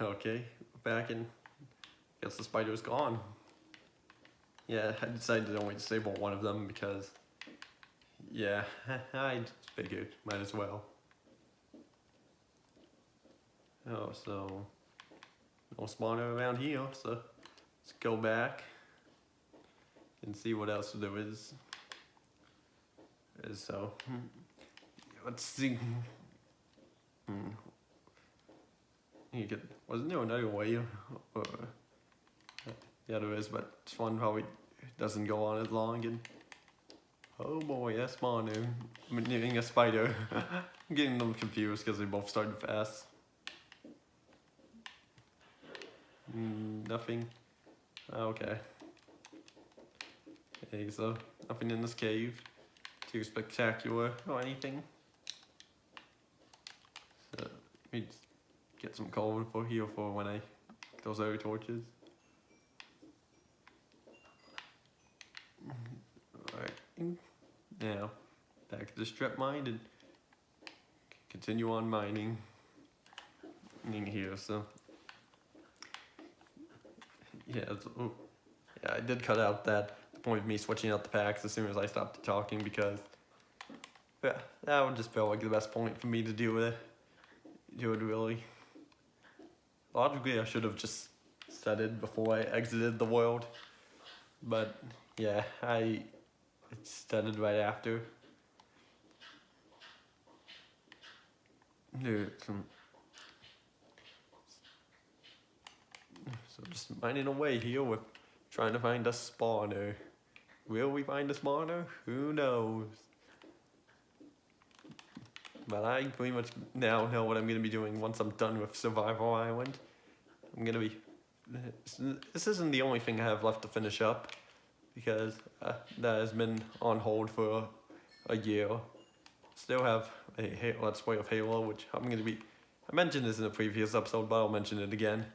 Okay, back and guess the spider's gone. Yeah, I decided to only disable one of them because, yeah, I figured, might as well. Oh, so, no spawner around here, so let's go back and see what else there is. So, let's see. Wasn't there another way? Yeah, there is, but this one probably doesn't go on as long. And oh boy, that's spawner. I'm needing a spider. I'm getting them confused because they both started fast. Nothing. Okay. Okay, so nothing in this cave. Too spectacular or anything. So let me just get some coal for here for when I those other torches. Alright. Now back to the strip mine and continue on mining in here. So yeah, I did cut out that point of me switching out the packs as soon as I stopped talking because that would just feel like the best point for me to do it. Really. Logically, I should have just said it before I exited the world, but yeah, I said it right after. So just mining away here, we're trying to find a spawner. Will we find a spawner? Who knows? But I pretty much now know what I'm going to be doing once I'm done with Survival Island. I'm going to be... This isn't the only thing I have left to finish up, because that has been on hold for a year. Still have a Let's Play of Halo, which I'm going to be... I mentioned this in a previous episode, but I'll mention it again.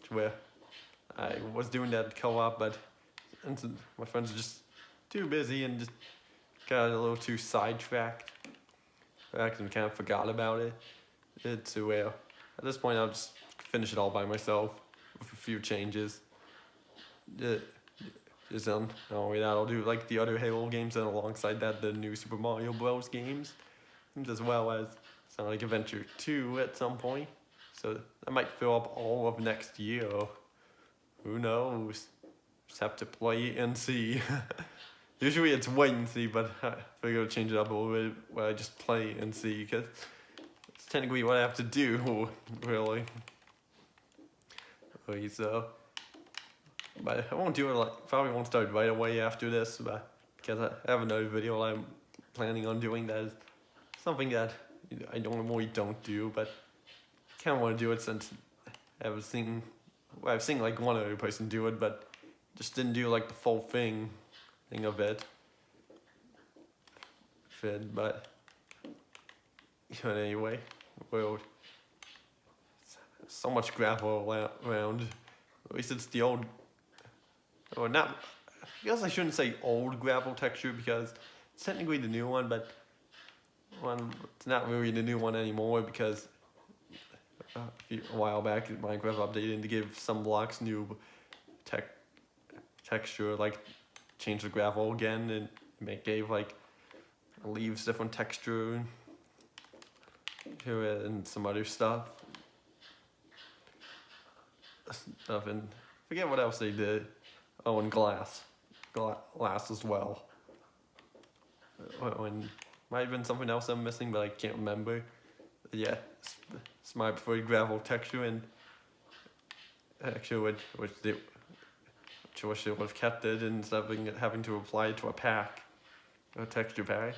Where I was doing that co-op, but my friends are just too busy and just got a little too sidetracked. And kind of forgot about it. To where at this point I'll just finish it all by myself with a few changes. Just not only that, I'll do like the other Halo games, and alongside that the new Super Mario Bros. Games, and as well as Sonic Adventure 2 at some point. So I might fill up all of next year. Who knows? Just have to play and see. Usually it's wait and see, but I figure I'll change it up a little bit where I just play and see, because it's technically what I have to do, really. Okay, so, but I won't do it probably won't start right away after this, but because I have another video I'm planning on doing that is something that I normally don't do, but I kind of want to do it since I've seen like one other person do it, but just didn't do like the full thing of it. But anyway, well, so much gravel around. At least it's the old, or not. I guess I shouldn't say old gravel texture because it's technically the new one, but it's not really the new one anymore because a while back Minecraft updated to give some blocks new texture, like change the gravel again, and it gave like leaves different texture to it and some other stuff and forget what else they did. Oh, and glass as well. And might have been something else I'm missing, but I can't remember. But yeah, it's my preferred gravel texture, and actually which I wish they would have kept it instead of having to apply it to a texture pack.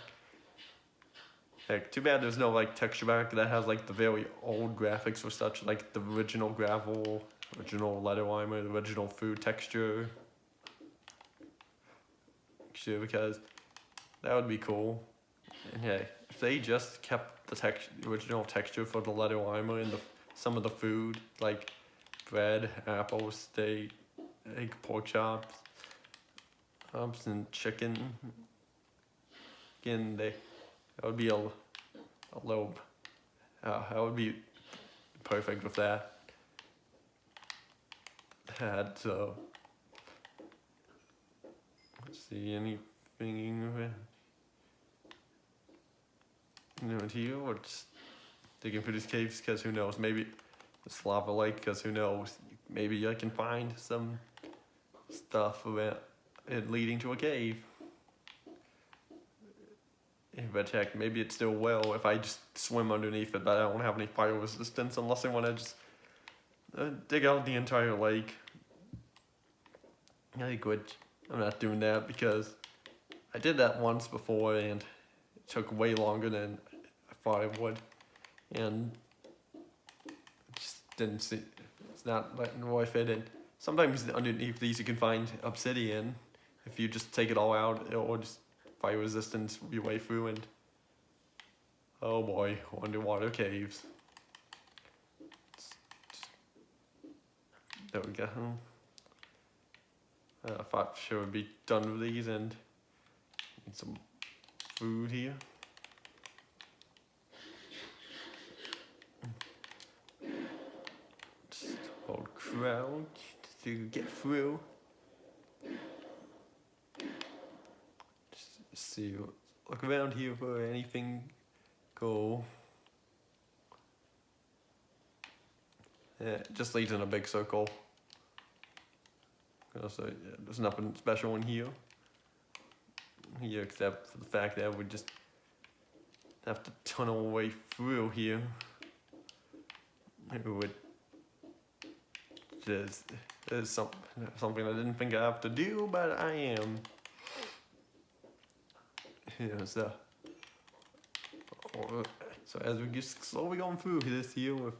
Heck, too bad there's no like texture pack that has like the very old graphics or such, like the original gravel, original letter liner, the original food texture. Actually, because that would be cool. And yeah, if they just kept the original texture for the letter liner and some of the food, like bread, apples, steak, egg, pork chops, and chicken. Again, that would be that would be perfect with that. that. So let's see anything here, or just digging through these caves, because who knows, maybe this lava lake, because who knows, maybe I can find some stuff about it leading to a cave. If I check, maybe it's still well if I just swim underneath it, but I don't have any fire resistance unless I want to just dig out the entire lake. Which I'm not doing that because I did that once before and it took way longer than I thought it would, and just didn't see. It's not worth it. And sometimes underneath these you can find obsidian if you just take it all out, or just fire resistance your way through. And oh boy, underwater caves. There we go. I thought sure would be done with these, and need some food here. Just hold crouch to get through. Just see, look around here for anything cool. Yeah, it just leads in a big circle. So yeah, there's nothing special in here except for the fact that we just have to tunnel our way through here. It would just is something I didn't think I have to do, but I am. Yeah, so as we just slowly going through this here with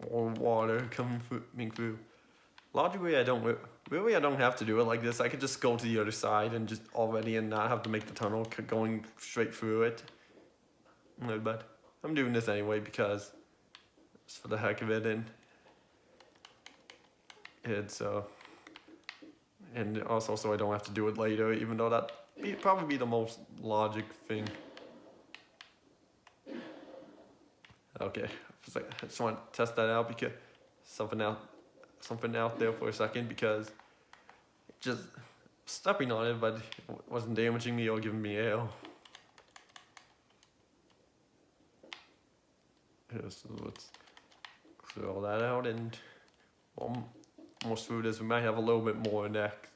more water coming through. Logically, I don't have to do it like this. I could just go to the other side and just already and not have to make the tunnel going straight through it. But I'm doing this anyway because it's for the heck of it, and it's and also so I don't have to do it later, even though that would probably be the most logic thing. Okay, I just want to test that out because something out there for a second, because just stepping on it, but it wasn't damaging me or giving me air. So let's clear all that out, and almost through this. We might have a little bit more next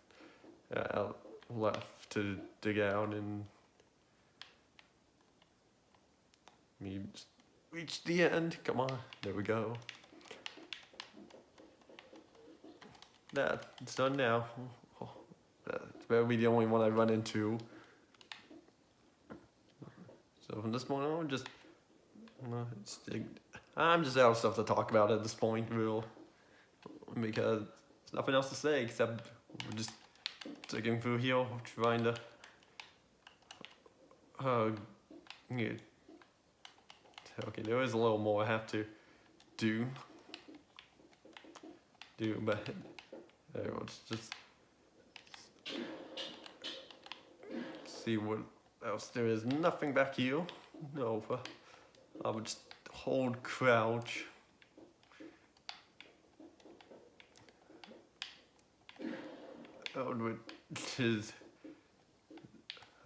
left to dig out, and maybe just reach the end. Come on, there we go. It's done now. It's better be the only one I run into. So from this point on, I'm just out of stuff to talk about at this point, because there's nothing else to say except we're just digging through here, trying to yeah. Okay, there is a little more I have to do, but let's just see what else there is. Nothing back here. No, I would just hold crouch. Which is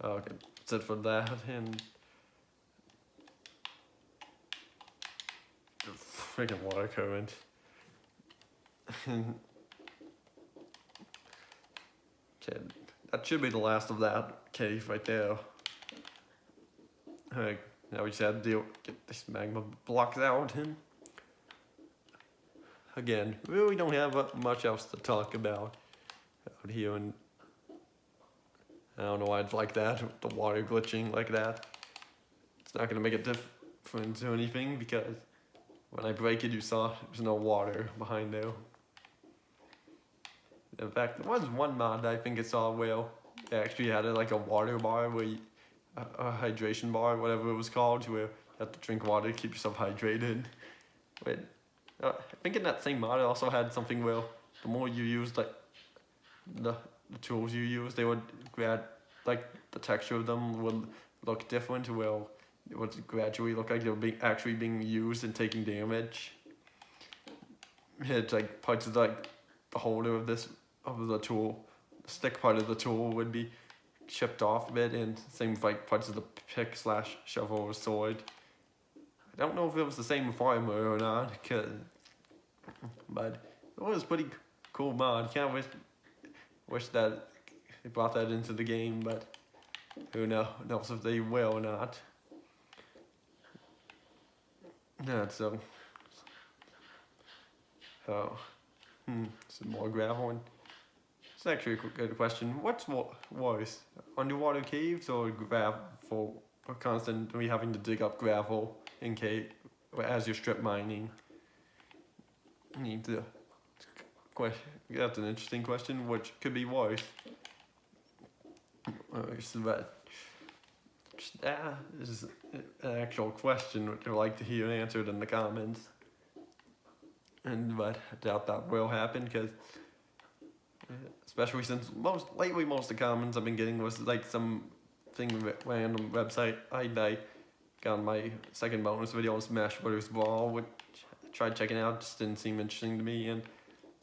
okay. That's it for that, and the freaking water current. Okay, that should be the last of that cave right there. Alright, now we just have to get these magma blocks out, and again, really don't have much else to talk about out here, and I don't know why it's like that, with the water glitching like that. It's not gonna make a difference or anything, because when I break it, you saw there's no water behind there. In fact, there was one mod I think I saw where they actually had like a water bar, where a hydration bar, whatever it was called, where you have to drink water to keep yourself hydrated. Wait, I think in that same mod it also had something where the more you used like the tools you use, they would like the texture of them would look different, where it would gradually look like they were actually being used and taking damage. It's like parts of like the holder of the tool, the stick part of the tool would be chipped off a bit, and same with like parts of the pick slash shovel or sword. I don't know if it was the same with armor or not, but it was a pretty cool mod. Kind of wish that they brought that into the game, but who knows if they will or not. Yeah, so some more gravel. And it's actually a good question. What's worse, underwater caves or gravel, or constantly having to dig up gravel in cave as you're strip mining? That's an interesting question. Which could be worse? That is an actual question which I'd like to hear answered in the comments. But I doubt that will happen, because especially since most of the comments I've been getting was like some random website I got on my second bonus video on Smash Brothers Brawl, which I tried checking out, just didn't seem interesting to me, and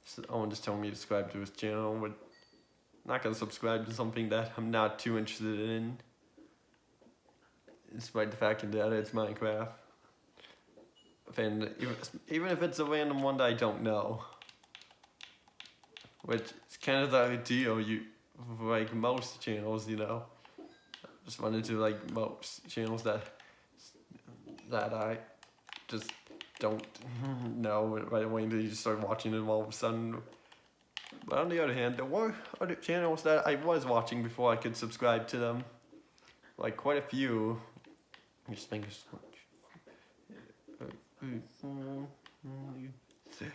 someone just told me to subscribe to his channel. But I'm not gonna subscribe to something that I'm not too interested in, despite the fact that it's Minecraft. And even if it's a random one that I don't know, which is kind of the ideal, like most channels, just run into like most channels that I just don't know right away until you just start watching them all of a sudden. But on the other hand, there were other channels that I was watching before I could subscribe to them, like quite a few. I just think it's 6, 7.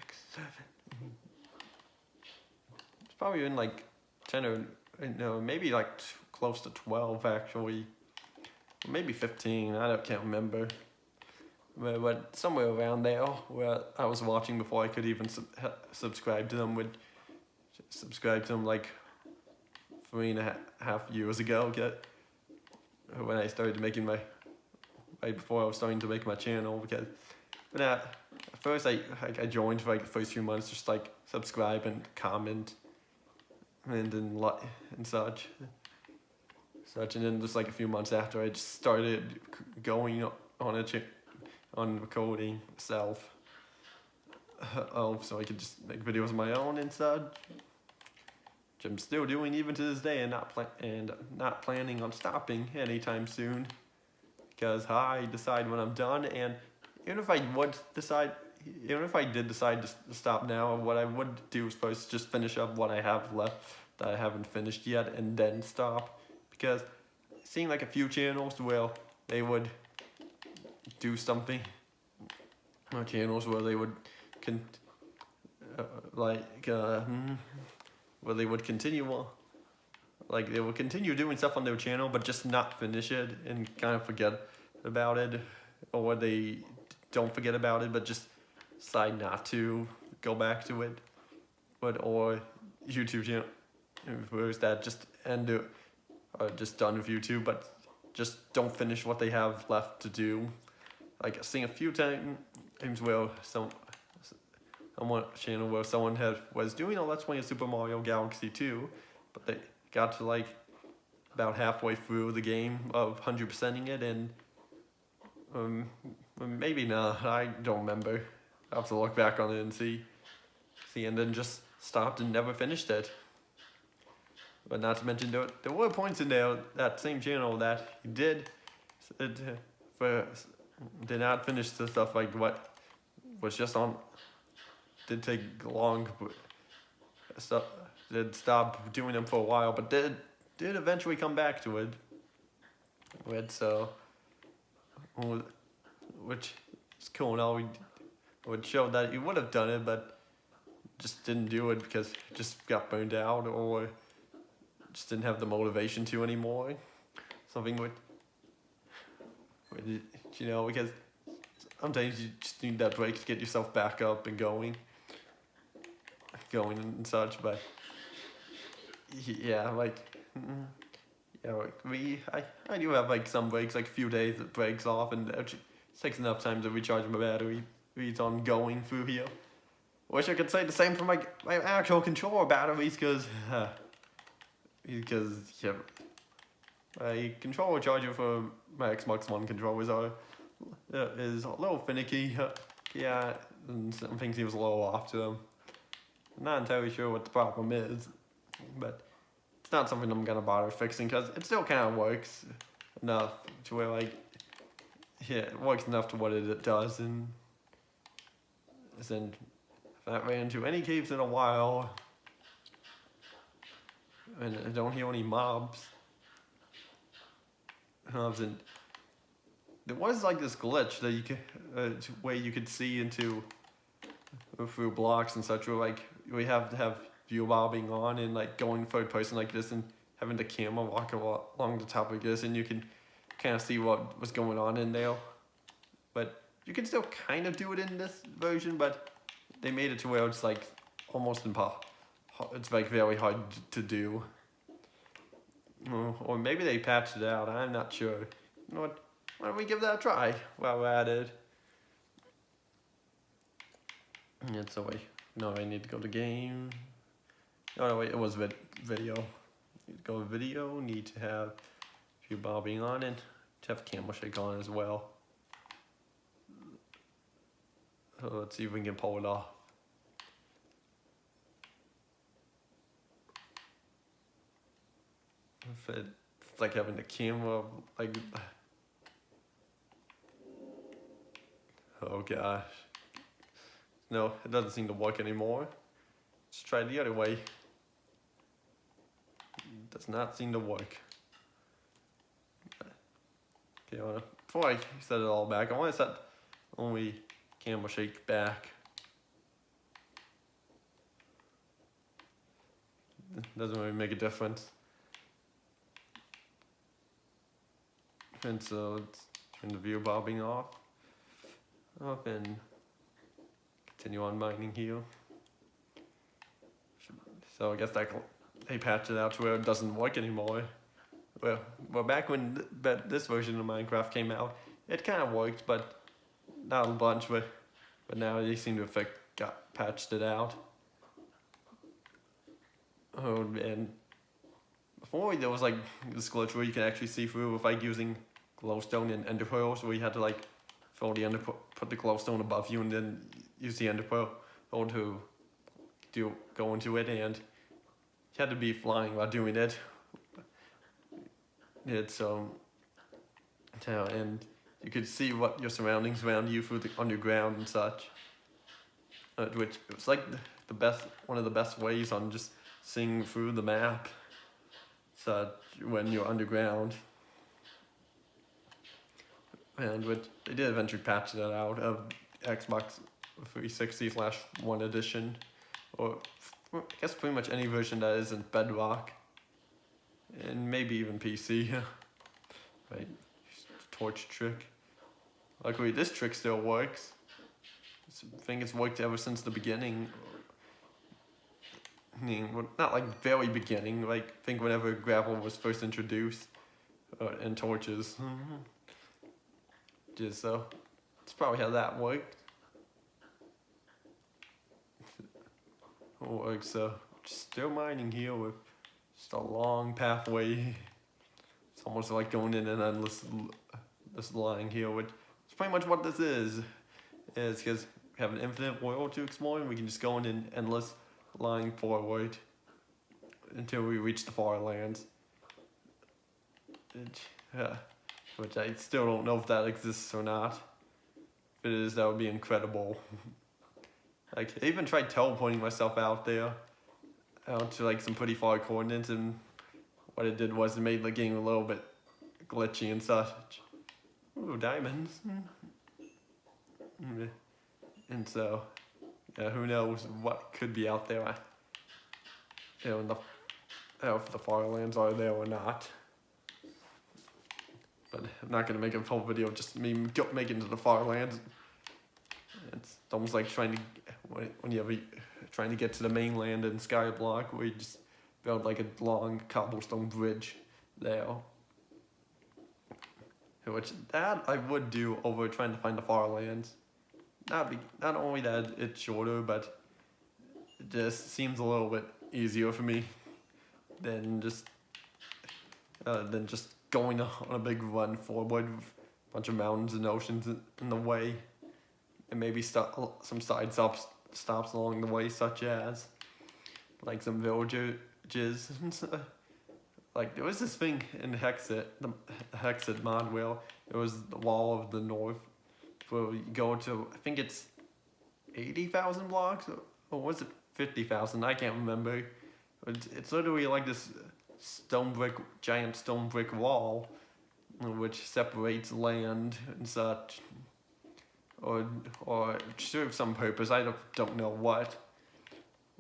It's probably in like 10 or maybe like close to 12 actually, maybe 15. I can't remember, but somewhere around there where I was watching before I could even subscribe to them. Would subscribe to them like 3.5 years ago. When I started making right before I was starting to make my channel, but at first I joined for like the first few months, just like subscribe and comment and such, and then just like a few months after, I just started going on recording myself, so I could just make videos of my own and such, which I'm still doing even to this day, and not planning on stopping anytime soon, because I decide when I'm done. And even if I did decide to stop now, what I would do is first just finish up what I have left that I haven't finished yet, and then stop. Because it seemed like a few channels where they would do something, or channels where they would where they would continue on. Like, they would continue doing stuff on their channel, but just not finish it and kind of forget about it, or they don't forget about it, but just decide not to go back to it. Or YouTube channels that just are just done with YouTube, but just don't finish what they have left to do. Like, I've seen a few times where channel where someone was doing a Let's Play of Super Mario Galaxy 2, but they got to like about halfway through the game of 100%ing it, and maybe not, I don't remember. I'll have to look back on it and see, and then just stopped and never finished it. But not to mention, there were points in there, that same channel, that he did not finish the stuff like what was just on. Did take long, did stop doing them for a while, but did eventually come back to it. Which is cool, and all would show that he would have done it, but just didn't do it because he just got burned out, or just didn't have the motivation to anymore. Something because sometimes you just need that break to get yourself back up and going and such. But yeah, I do have like some breaks, like a few days that breaks off, and it takes enough time to recharge my battery. It's on going through here. wish I could say the same for my actual controller batteries, because yeah, my controller charger for my Xbox One controllers is a little finicky. Yeah, and some things seems a little off to them. I'm not entirely sure what the problem is, but it's not something I'm gonna bother fixing, because it still kind of works enough to where, like, yeah, it works enough to what it does, and if I ran into any caves in a while, and I don't hear any mobs, and there was like this glitch that you could, where you could see into through blocks and such, where like we have to have view bobbing on and like going third person like this and having the camera walk along the top of this, and you can kind of see what was going on in there. But you can still kind of do it in this version, but they made it to where it's like almost impossible. It's like very hard to do. Or maybe they patched it out, I'm not sure. You know what? Why don't we give that a try while we're at it? And so no, I need to go to game. Oh no, wait, it was video. Need to go to video, need to have view bobbing on, and to have camera shake on as well. So let's see if we can pull it off. If it's like having the camera, like, oh gosh. No, it doesn't seem to work anymore. Let's try the other way. It does not seem to work. Okay, before I set it all back, I want to set only camera shake back. Doesn't really make a difference. And so let's turn the view bobbing off. And continue on mining here. So I guess they patched it out to where it doesn't work anymore. Well, back when this version of Minecraft came out, it kind of worked, but not a bunch. But now they seem to have got patched it out. Oh man! Before there was like this glitch where you can actually see through with like using glowstone and ender pearls, where you had to like put the glowstone above you and then use the ender pearl to go into it, and you had to be flying while doing it. It's and you could see what your surroundings around you through the underground and such, which it was like one of the best ways on just seeing through the map. So when you're underground. And they did eventually patch that out of Xbox 360/1 edition, or I guess pretty much any version that isn't Bedrock, and maybe even PC. Right, torch trick. Luckily, this trick still works. I think it's worked ever since the beginning. I mean, not like very beginning. Like I think whenever gravel was first introduced, and torches. Just so, that's probably how that worked. So still mining here with just a long pathway. It's almost like going in an endless this line here, which is pretty much what this is because we have an infinite world to explore, and we can just go in an endless line forward until we reach the far lands. Which I still don't know if that exists or not. If it is, that would be incredible. Like, I even tried teleporting myself out there, out to like some pretty far coordinates, and what it did was it made the game a little bit glitchy and such. Ooh, diamonds. And so, yeah, who knows what could be out there. If the far lands are there or not. But I'm not going to make a whole video of just me making it to the far lands. It's almost like trying to get to the mainland in Skyblock, where you just build like a long cobblestone bridge there. Which that I would do over trying to find the far lands. Not only that it's shorter, but it just seems a little bit easier for me than just going on a big run forward with a bunch of mountains and oceans in the way, and maybe some side stops along the way, such as like some villages. Like there was this thing in the Hexit mod where it was the Wall of the North, where you go to, I think it's 80,000 blocks, or was it 50,000? I can't remember. It's literally like this giant stone brick wall, which separates land and such, or serves some purpose. I don't know what,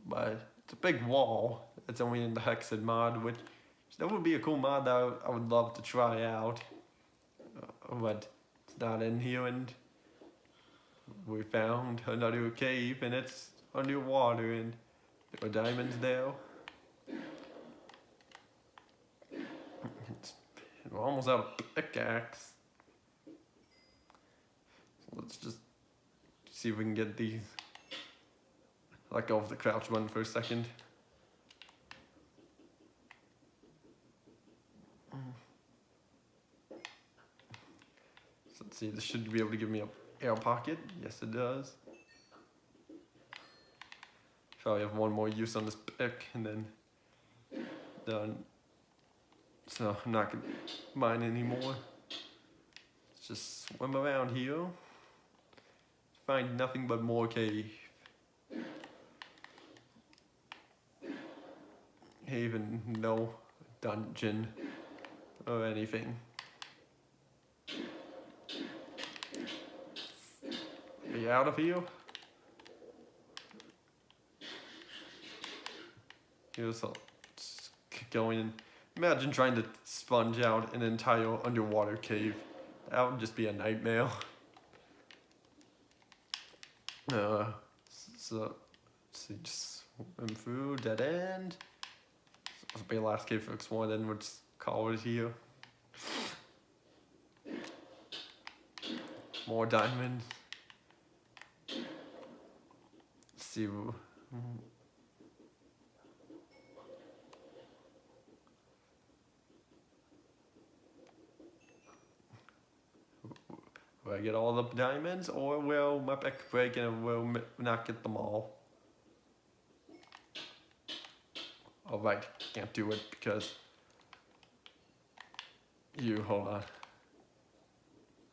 but it's a big wall. It's only in the Hexed mod, which that would be a cool mod that I would love to try out, but it's not in here. And we found another cave, and it's underwater, and there are diamonds there. We're almost out of pickaxe. So let's just see if we can get these. Let go of the crouch button for a second. So let's see, this should be able to give me an air pocket. Yes, it does. Probably have one more use on this pick, and then done. So I'm not gonna mine anymore. Let's just swim around here. Find nothing but more cave. Even no dungeon or anything. Be out of here. Here's going in. Imagine trying to sponge out an entire underwater cave. That would just be a nightmare. So let's see, just swim through, dead end. This will be the last cave for exploring, then we'll just call it here. More diamonds. Let's see. Will I get all the diamonds, or will my pick break and will not get them all? Alright, can't do it because hold on.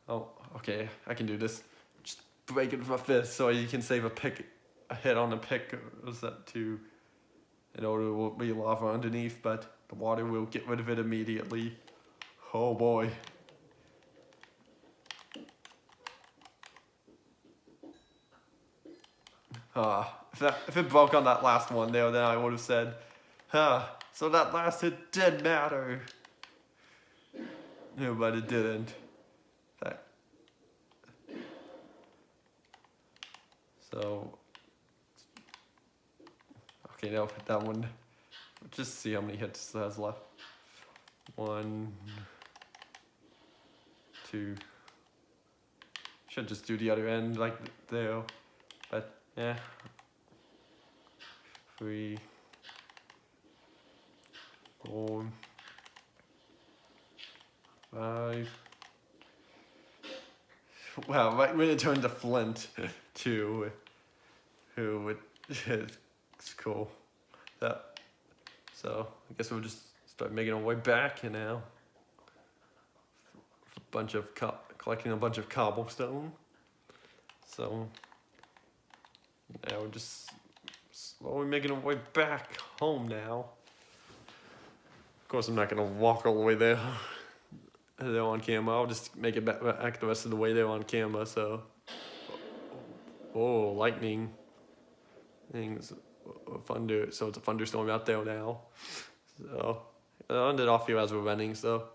Oh, okay, I can do this. Just break it with my fist so you can save a hit on the pick, or is that too? In order there will be lava underneath, but the water will get rid of it immediately. Oh boy. If it broke on that last one there, then I would have said, so that last hit did matter. No, but it didn't. So, okay, now that one. Just see how many hits it has left. 1, 2. Should just do the other end like there, but yeah. 3, 4, 5. Wow, right when it turned to flint, too. It's cool. So I guess we'll just start making our way back, and now collecting a bunch of cobblestone. So now we're just slowly making our way back home now. Of course, I'm not gonna walk all the way there on camera. I'll just make it back the rest of the way there on camera. So, oh, lightning, things, thunder. So it's a thunderstorm out there now. So I'll end it off here as we're running. So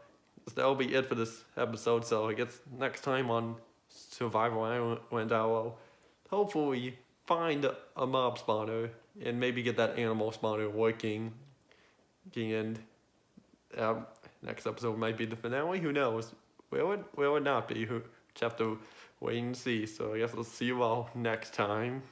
that'll be it for this episode. So I guess next time on Survival Island, I will hopefully find a mob spawner and maybe get that animal spawner working. And next episode might be the finale. Who knows? Will it not be? Just have to wait and see. So I guess we'll see you all next time.